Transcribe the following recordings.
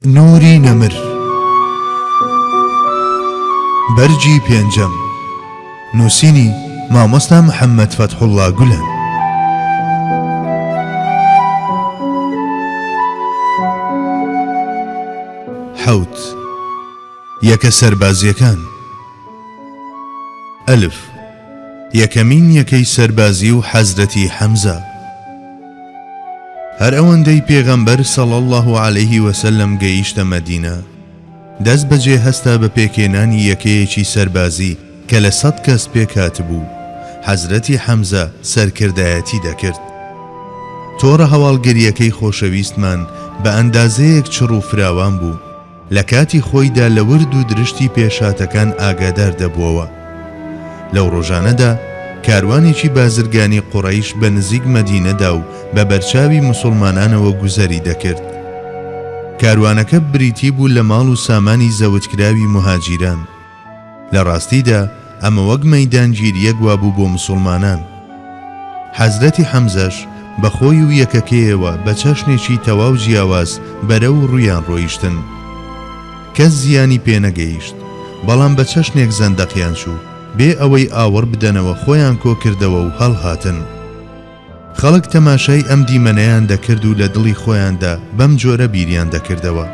نوری نەمر بەرجی پێنجەم نووسینی مامۆستا محەممەد فەتحوڵڵا گولان. حەوت یەکە سەربازیەکان. ئەلف یەکەمین یەکەی سەربازی و حەزرەتی حەمزە. هەر ئەوەندەی پێغەمبەر صلی الله عليه وسلم گەیشتە مەدینە دەست بەجێ هەستا بە پێکێنانی یەکەیەکی سەربازی کە لە 100 کەس پێکاتبوو. حەزرەتی حەمزە سەرکردایەتی دەکرد. تۆڕە هەواڵگەریەکەی خۆشەویستمان بە ئەندازەیەک چڕ و فراوان بوو. لە کاتی خۆیدا لە ورد و درشتی پێشاتەکان ئاگادار دەبووەوە. لەو ڕۆژانەدا کاروانێکی بازرگانی قوڕەیش بە نزیک مەدینەدا و بە بەرچاوی موسڵمانانەوە گوزەری دەکرد. کاروانەکە بریتی بوو لە ماڵ و سامانی زەوتکراوی مهاجیران. لە ڕاستیدا ئەمە وەک مەیدانگیریە گوا بوو بۆ موسڵمانان. حەزرەتی حەمزەش بەخۆی و یەکەکەیەوە بە چەشنێکی تەواو جیاواز بەرەو ڕوویان ڕۆیشتن. کەس زیانی پێنەگەیشت، بەڵام بە چەشنێک زەندەقیان چوو بێ ئەوەی ئاوەڕ بدەنەوە خۆیان کۆ کردەوە و هەڵهاتن. خەڵک تەماشای ئەم دیمەنەیان دەکرد و لە دڵی خۆیاندا بەم جۆرە بیریان دەکردەوە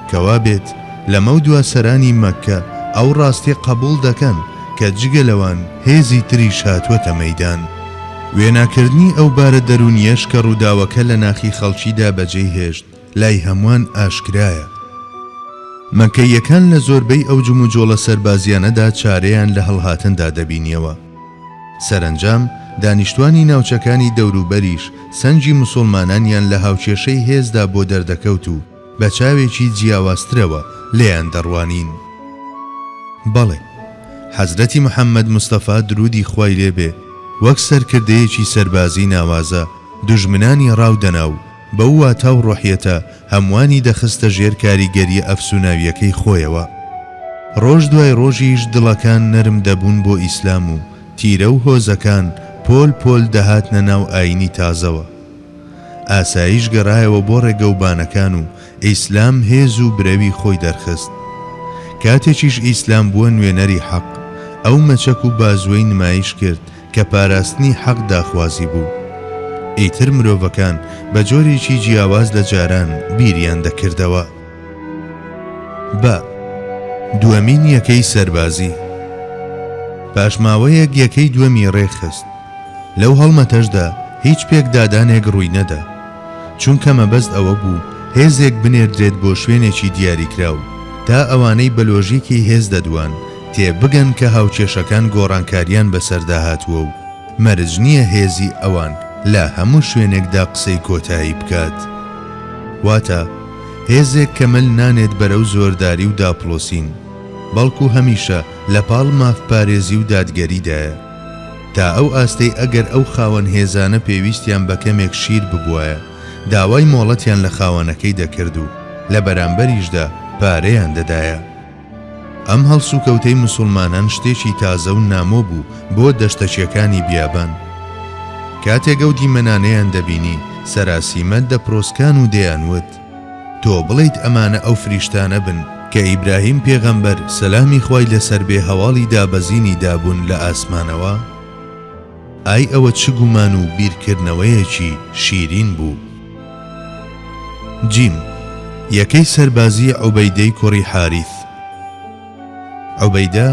کەوا بێت لەمە دووە سەرانی مەککە ئەو ڕاستی قبول دەکەن کە جگە لەوان هێزی تریش هاتووەتە مەیدان. وێناکردنی ئەو بارە دەرونیەش کە ڕووداوەکە لە ناخی خەڵکیدا بەجێی هێشت لای هەمووان ئاشکرایە. مەکەیەکان لە زۆربەی ئەو جم و جۆڵە سەربازیانەدا چارەیان لە هەڵهاتندا دەبینیەوە. سەرنجام دانیشتوانی ناوچەکانی دەوروبەریش سەنجی موسڵمانانیان لە هاوچێشەی هێزدا بۆ دەردەکەوت و بە چاوێکی جیاوازترەوە لێیان دەڕوانین. بەڵێ، حەزرەتی محەممەد مستەفا درودی خوای لێبێ وەک سەرکردەیەکی سەربازی ناوازە دوژمنانی ڕاودەناو بەو واتە و ڕۆحیەتە هەموانی دەخستە ژێر کاریگەری ئەفسوناویەکەی خۆیەوە. ڕۆژ دوای ڕۆژیش دڵەکان نەرم دەبوون بۆ ئیسلام و تیرە و هۆزەکان پۆل پۆل دەهاتنە ناو ئاینی تازەوە. ئاسایش گەڕایەوە بۆ ڕێگەوبانەکان و ئیسلام هێز و برەوی خۆی دەرخست. کاتێکیش ئیسلام بووە نوێنەری حەق، ئەو مەچەک و بازوەی نمایش کرد کە پاراستنی حەق داخوازی بوو. ئیتر مرۆڤەکان بە جۆرێکی جیاواز لە جاران بیریان دەکردەوە. دووەمین یەکەی سەربازی. پاشماوەیەک یەکەی دووەمی ڕێخست. لەو هەڵمەتەشدا هیچ پێکدادانێک ڕووی نەدا، چونکە مەبەست ئەوە بوو هێزێک بنێردرێت بۆ شوێنێکی دیاریکراو تا ئەوانەی بەلۆژیکی هێز دەدوان تێبگەن کە هاوچێشەکان گۆڕانکاریان بەسەردا هاتووە و مەرج نییە هێزی ئەوان لە هەموو شوێنێکدا قسەی کۆتایی بکات. واتە هێزێک کەمەل نانێت بەرەو زۆرداری و داپڵۆسین، بەڵکو هەمیشە لە پاڵ مافپارێزی و دادگەریدایە تا ئەو ئاستەی ئەگەر ئەو خاوەن هێزانە پێویستیان بە کەمێک شیر ببوایە داوای مۆڵەتیان لە خاوەنەکەی دەکرد و لە بەرامبەریشدا پارەیان دەدایە. ئەم هەڵسوکەوتەی موسڵمانان شتێکی تازە و نامۆ بوو بۆ دەشتەچیەکانی بیابان. کاتێک ئەو دیمەنانەیان دەبینی سەراسیمە دەپرۆسکان و دەیانوت تۆ بڵیت ئەمانە ئەو فریشتانە بن کە ئیبراهیم پێغەمبەر سەلامی خوای لەسەر بێ هەواڵی دابەزینی دابوون لە ئاسمانەوە؟ ئای ئەوە چ گومان و بیرکردنەوەیەکی شیرین بوو. جیم یەکەی سەربازی عوبەیدەی کوڕی حاریث. عوبەیدە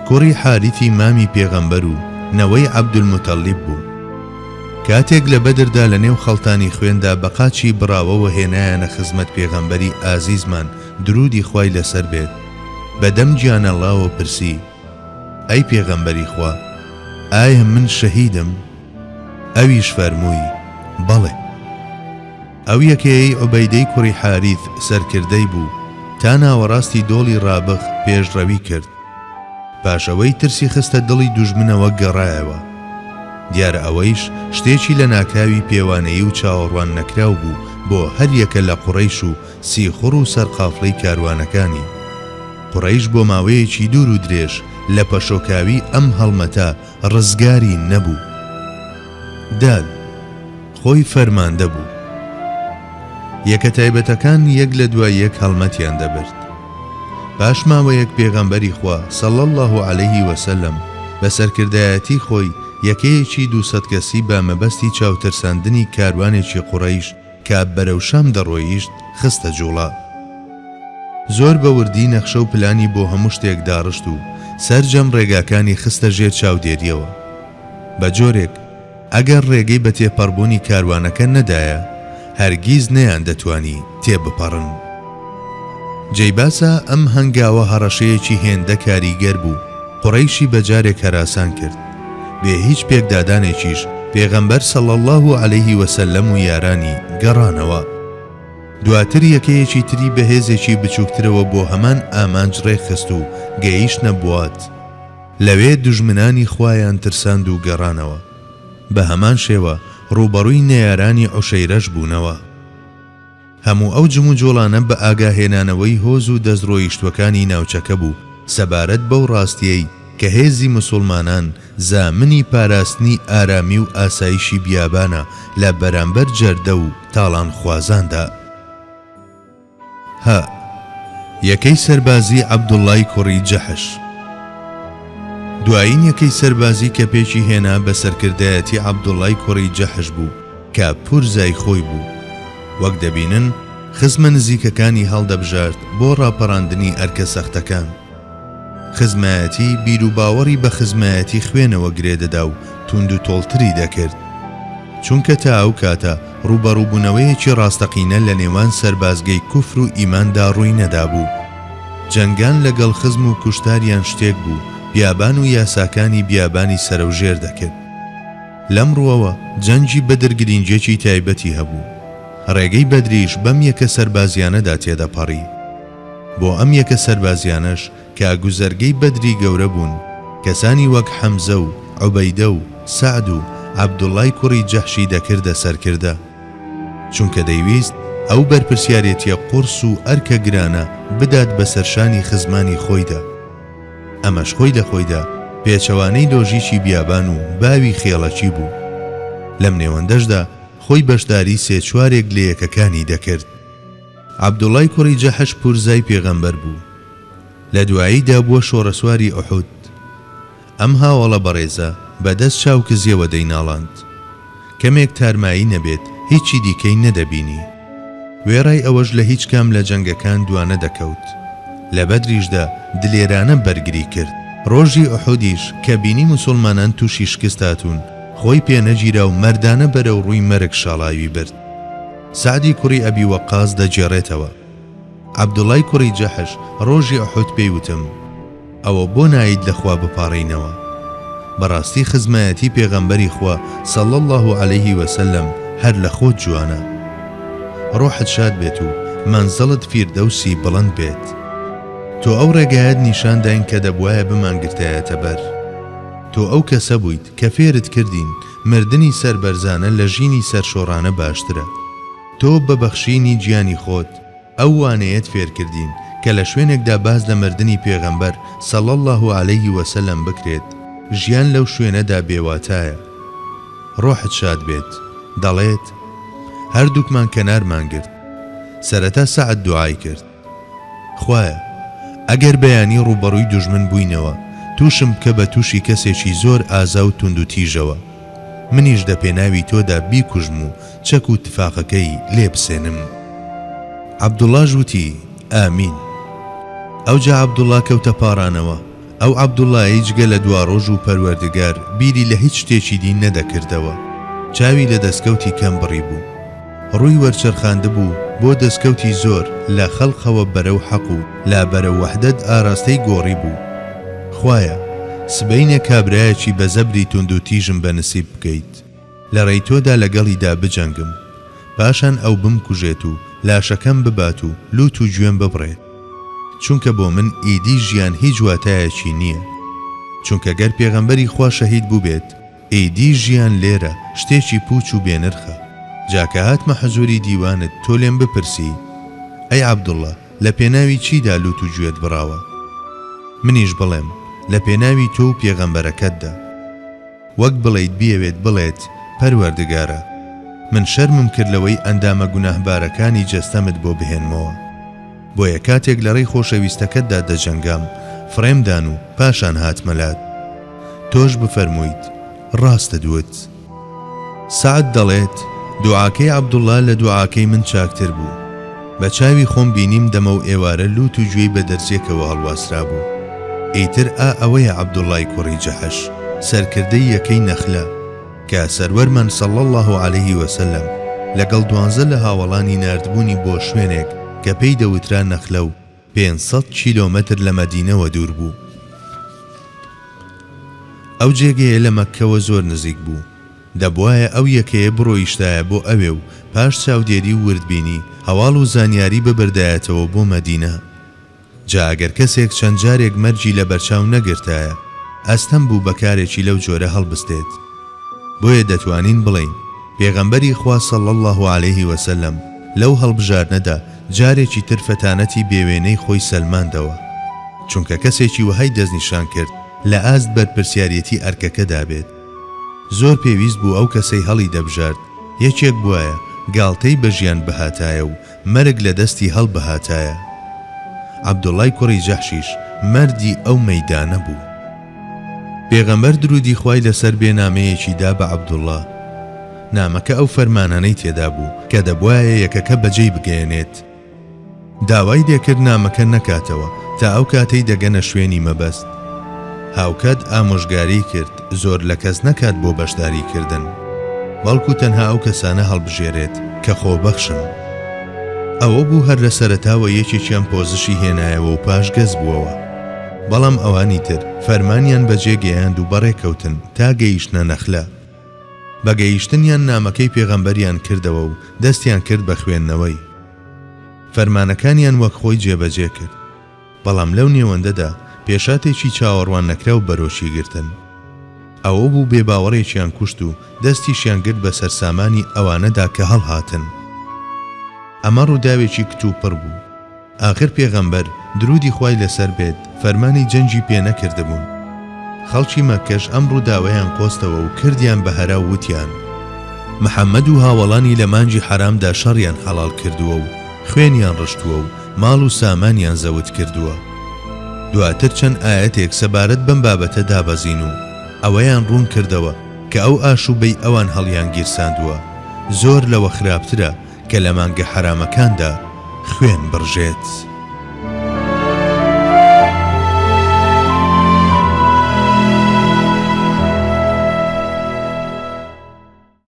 کوڕی حاریثی مامی پێغەمبەر و نەوەی عەبدولموتەڵیب بوو. کاتێک لە بەدردا لە نێو خەڵتانی خوێندا بە قاچی بڕاوەوە هێنایانە خزمەت پێغەمبەری ئازیزمان درودی خوای لەسەر بێت بەدەم گیانەڵاوە پرسی ئەی پێغەمبەری خوا، ئایا من شەهیدم؟ ئەویش فەرمووی بەڵێ. ئەو یەکەیەی عوبەیدەی کوڕی حاریث سەرکردەی بوو تا ناوەڕاستی دۆڵی ڕابخ پێشڕەوی کرد. پاشەوەی ترسی خستە دڵی دوژمنەوە گەڕایەوە. دیارە ئەوەیش شتێکی لە ناکاوی پێوانەیی و چاوەڕوان نەکراو بوو بۆ هەر یەکە لە قوڕەیش و سیخوڕ و سەرقافڵەی کاروانەکانی. قوڕەیش بۆ ماوەیەکی دوور و درێژ لە پەشۆکاوی ئەم هەڵمەتە ڕزگاری نەبوو. داد خۆی فەرماندە بوو یەکە تایبەتەکان یەک لە دوای یەک هەڵمەتیان دەبرد. پاش ماوەیەک پێغەمبەری خوا صلی الله علیه وسلم بە سەرکردایەتی خۆی یەکەیەکی 200 کەسی بە مەبەستی چاوترساندنی کاروانێکی قوڕەیش کە بەرەو شام دەڕۆیشت خستە جوڵا. زۆر بە وردی نەخشە و پلانی بۆ هەموو شتێک داڕشت و سەرجەم ڕێگاکانی خستە ژێر چاودێریەوە. بە جۆرێک ئەگەر ڕێگەی بە تێپەڕبوونی کاروانەکە نەدایە هەرگیز نەیان دەتوانی تێبپەڕن. جەیباسە ئەم هەنگاوە هەڕەشەیەکی هێندە کاریگەر بوو قوڕەیشی بەجارێک هەراسان کرد بێ هیچ پێکدادانێکیش پێغەمبەر صلی الله علیه وسلم و یارانی گەڕانەوە. دواتر یەکەیەکی تری بەهێزێکی بچووکترەوە بۆ هەمان ئامانج ڕێخست و گەیشتنە بوات. لەوێ دوژمنانی خوایان ترساند و گەڕانەوە. بە هەمان شێوە ڕوبەڕووی نەیارانی عوشەیرەش بوونەوە. هەموو ئەو جم و جۆڵانە بە ئاگاهێنانەوەی هۆز و دەستڕۆیشتوەکانی ناوچەکە بوو سەبارەت بەو ڕاستیەی کە هێزی موسڵمانان زامنی پاراستنی ئارامی و ئاسایشی بیابانە لە بەرامبەر جەردە و تاڵان خوازاندا. یەکەی سەربازی عەبدوڵڵای کوڕی جەحش. دوایین یەکەی سەربازی کە پێچی هێنا بە سەرکردایەتی عەبدوڵڵای کوڕی جەحش بوو کە پورزای خۆی بوو. وەک دەبینن خزمە نزیکەکانی هەڵدەبژارد بۆ ڕاپەڕاندنی ئەرکە سەختەکان. خزمایەتی بیر و باوەڕی بە خزمایەتی خوێنەوە گرێدەدا و توند و تۆڵتری دەکرد، چونکە تا ئەو کاتە ڕوبەڕووبوونەوەیەکی ڕاستەقینە لە نێوان سەربازگەی کوفر و ئیماندا ڕووی نەدابوو. جەنگان لەگەڵ خزم و کوشتاریان شتێک بوو، بیابان و یاساکانی بیابانی سەرەوژێر دەکرد. لەم ڕووەوە جەنگی بەدر گرینجێکی تایبەتی هەبوو. ڕێگەی بەدریش بەم یەکە سەربازیانەدا تێدەپەڕی. بۆ ئەم یەکە سەربازیانەش کە گوزەرگەی بەدری گەورە بوون، کەسانی وەک حەمزە و عوبەیدە و سەعد و عەبدوڵڵای کوڕی جەحشی دەکردە سەرکردە، چونکە دەیویست ئەو بەرپرسیارەتیە قورس و ئەرکە گرانە بدات بە سەرشانی خزمانی خۆیدا. ئەمەش خۆی لە خۆیدا پێچەوانەی لۆژیکی بیابان و باوی خێڵەکی بوو. لەم نێوەندەشدا خۆی بەشداری سێ چوارێک لە یەکەکانی دەکرد. عەبدوڵڵای کوڕی جەحش پورزای پێغەمبەر بوو. لە دواییدا بووە شۆڕەسواری ئوحود. ئەم هاوڵە بەڕێزە بەدەست چاوکزیەوە دەیناڵاند. کەمێک تارمایی نەبێت هیچی دیکەی نەدەبینی. وێڕای ئەوەش لە هیچ کام لە جەنگەکان دوانە دەکەوت. لە بەدریشدا دلێرانە بەرگری کرد. ڕۆژی ئوحودیش کە بینی موسڵمانان تووشی شکست هاتوون، خۆی پێنەگیرا و مەردانە بەرەو ڕووی مەرگ شاڵاوی برد. سعدی کوڕی ئەبی وەقاز دەجێڕێتەوە. عەبدوڵڵای کوڕی جەحش ڕۆژی ئوحود پێیوتم ئەوە بۆ نایت لەخوا بپاڕینەوە. بەڕاستی خزمایەتی پێغەمبەری خوا صلی الله علیه وسلم هەر لە خۆت جوانە. ڕۆحت شاد بێت و مەنزەڵت فیردەوسی بڵند بێت. تۆ ئەو ڕێگایەت نیشان داین کە دەبوایە بمانگرتایەتە بەر. تۆ ئەو کەسە بوویت کە فێرت کردین مردنی سەربەرزانە لە ژینی سەرشۆڕانە باشترە. تۆ بەبەخشینی گیانی خۆت ئەو وانەیەت فێر کردین کە لە شوێنێکدا باز لە مردنی پێغەمبەر صلی الله علیه وسلم بکرێت، ژیان لەو شوێنەدا بێواتایە. ڕۆحت شاد بێت. دەڵێت هەردووکمان کەنارمان گرت. سەرەتا سەعد دوعای کرد: خوایە ئەگەر بەیانی ڕوبەڕووی دوژمن بووینەوە، تووشم بکە بە تووشی کەسێکی زۆر ئازا و تند و تیژەوە، منیش دە پێناوی تۆدا بیکوژم و چەک و تفاقەکەی لێ بسێنم. عەبدوڵڵا ژووتی: ئامین. ئەوجا عەبدوڵڵا کەوتە پاڕانەوە. ئەو عەبدوڵڵایی جگە لە دوا ڕۆژ و پەروەردگار بیری لە هیچ شتێکی دی نەدەکردەوە. چاوی لە دەستکەوتی کەم بڕی بوو. ڕووی وەرچەرخاندە بوو بۆ دەستکەوتی زۆر لە خەڵقەوە بەرەو حەق و لا بەرەو وەحدەت ئاراستەی گۆڕی بوو. خوایە سبەینە کابرایەکی بە زەبری تند و تیژم بەنسیب بکەیت، لە ڕێی تۆدا لەگەڵیدا بجەنگم، پاشان ئەو بمکوژێت و لاشەکەم ببات و لوت و گوێم ببڕێت، چونکە بۆ من ئیدی ژیان هیچ واتایەکی نییە. چونکە گەر پێغەمبەری خوا شەهید بوو بێت، ئیدی ژیان لێرە شتێکی پوچ و بێنرخە. جاکە هاتمە حەزوری دیوانت تۆ لێم بپرسی: ئەی عەبدوڵڵا لە پێناوی چیدا لوت و گوێت بڕاوە؟ منیش بڵێم لە پێناوی تۆ و پێغەمبەرەکەتدا. وەک بڵێیت بیەوێت بڵێت: پەروەردگارە من شەرمم کرد لەوەی ئەندامە گوناهبارەکانی جەستەمت بۆ بهێنمەوە. بۆیە کاتێک لە ڕێی خۆشەویستەکەتدا دەجەنگام فڕێمدان و پاشان هاتمەلات. تۆش بفەرموویت ڕاستە دوت. سعد دەڵێت دوعاکەی عەبدوڵڵا لە دوعاکەی من چاکتر بوو. بە چاوی خۆم بینیم دەمە و ئێوارە لوت و گوێی بە دەرزێکەوە هەڵواسرا بوو. ئیتر ئەوەیە عەبدوڵڵای کوڕی جەحەش سەرکردەی یەکەی نەخلە کە سەروەرمان صلی الله عليه وسلم لەگەڵ 12 لە هاوڵانی ناردبوونی بۆ شوێنێک کە پێی دەوترا نەخلە و 500 کیلۆمەتر لە مەدینەوە دوور بوو. ئەو جێگەیە لە مەککەوە زۆر نزیک بوو. دەبوایە ئەو یەکەیە بڕۆیشتایە بۆ ئەوێ و پاش چاودێری و وردبینی هەواڵ و زانیاری ببردایەتەوە بۆ مەدینە. جا ئەگەر کەسێک چەند جارێک مەرجی لە بەرچاو نەگرتایە ئەستەم بوو بەکارێکی لەو جۆرە هەڵبستێت. بۆیە دەتوانین بڵین پێغەمبەری خوا صلی الله عليه وسلم لەو هەڵبژارنەدا جارێکی تر فەتانەتی بێوێنەی خۆی سەلماندەوە، چونکە کەسێکی وهەی دەستنیشان کرد لە ئاست بەرپرسیارەتی ئەرکەکەدا بێت. زۆر پێویست بوو ئەو کەسەی هەڵی دەبژارد یەکێک بووایە گاڵتەی بە ژیان بەهاتایە و مەرگ لە دەستی هەڵ بەهاتایە. عەبدوڵڵای کوڕی جەحشیش مەردی ئەو مەیدانە بوو. پێغەمبەر درودی خوای لەسەر بێ نامەیەکی دا بە عەبدوڵڵا. نامەکە ئەو فەرمانانەی تێدا بوو کە دەبوایە یەکەکە بەجێی بگەێنێت. داوای دێکرد نامەکە نەکاتەوە تا ئەو کاتەی دەگەنە شوێنی مەبەست. هاوکات ئامۆژگاری کرد زۆر لە کەس نەکات بۆ بەشداریکردن، بەڵکو تەنها ئەو کەسانە هەڵبژێرێت کە خۆبەخشن. ئەوە بوو هەر لە سەرەتاوە یەکێکیان پۆزشی هێنایەوە و پاش گەز بووەوە. بەڵام ئەوانی تر فەرمانیان بەجێ گەیاند و بەڕێکەوتن تا گەیشتنە نەخلە. بە گەیشتنیان نامەکەی پێغەمبەریان کردەوە و دەستیان کرد بە خوێندنەوەی. فەرمانەکانیان وەک خۆی جێبەجێ کرد، بەڵام لەو نێوەندەدا پێشاتێکی چاوەڕوان نەکرا و بەرۆشی گرتن. ئەوە بوو بێباوەڕێکیان کوشت و دەستیشیان گرت بە سەرسامانی ئەوانەدا کە هەڵهاتن. ئەمە ڕووداوێکی کتوپڕ بوو. ئاخر پێغەمبەر درودی خوای لەسەر بێت فەرمانی جەنگی پێ نەکردبوون. خەڵکی مەککەش ئەم ڕووداوەیان قۆستەوە و کردیان بە هەرا و وتیان محەممەد و هاوڵانی لە مانجی حرامدا شەڕیان حەڵال کردووە و خوێنیان ڕشتووە و ماڵ و سامانیان زەوت کردووە. دواتر چەند ئاەتێک سەبارەت بەم بابەتە دابەزین و ئەوەیان ڕوون کردەوە کە ئەو ئاشوبەی ئەوان هەڵیان گیرساندووە زۆر لەوە خراپترە کە لە مانگە حرامەکاندا خوێن بڕژێت.